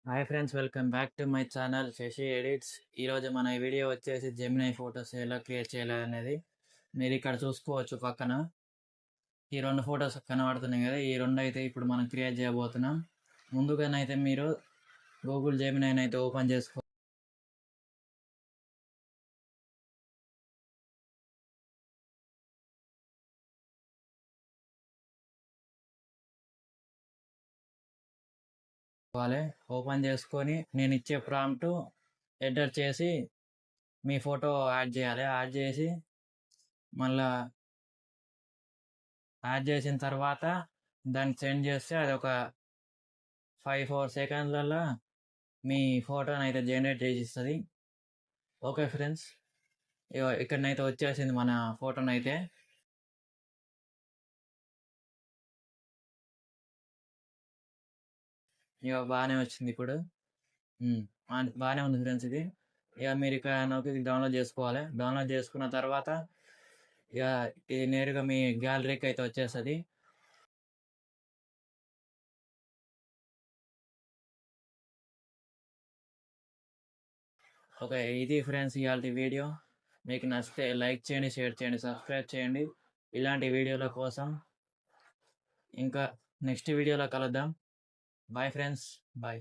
Hi friends, welcome back to my channel Shashi Edits. ఈరోజు మన video వచ్చేసి జెమినై ఫొటోస్ ఎలా క్రియేట్ చేయాలి అనేది మీరు ఇక్కడ చూసుకోవచ్చు. పక్కన ఈ రెండు ఫొటోస్ కనబడుతున్నాయి కదా, ఈ రెండు అయితే ఇప్పుడు మనం క్రియేట్ చేయబోతున్నాం. ముందుగానైతే మీరు గూగుల్ జెమినైని అయితే ఓపెన్ చేసుకోవాలి. ఓపెన్ చేసుకొని నేను ఇచ్చే ప్రాంప్ట్ ఎంటర్ చేసి మీ ఫోటో యాడ్ చేయాలి. యాడ్ చేసిన తర్వాత దాన్ని సెండ్ చేస్తే అది ఒక 5-4 సెకండ్లలో మీ ఫోటోని అయితే జనరేట్ చేసి ఇస్తుంది. ఓకే ఫ్రెండ్స్, ఇక్కడనైతే వచ్చేసింది మన ఫోటోనైతే. ఇక బాగానే వచ్చింది ఇప్పుడు. బాగానే ఉంది ఫ్రెండ్స్. ఇది ఇక మీరు ఇక్కడ డౌన్లోడ్ చేసుకోవాలి. డౌన్లోడ్ చేసుకున్న తర్వాత ఇక ఇది నేరుగా మీ గ్యాలరీకి అయితే వచ్చేస్తుంది. ఓకే, ఇది ఫ్రెండ్స్ ఇవాళ వీడియో. మీకు నచ్చితే లైక్ చేయండి, షేర్ చేయండి, సబ్స్క్రైబ్ చేయండి ఇలాంటి వీడియోల కోసం. ఇంకా నెక్స్ట్ వీడియోలో కలుద్దాం. Bye friends, bye.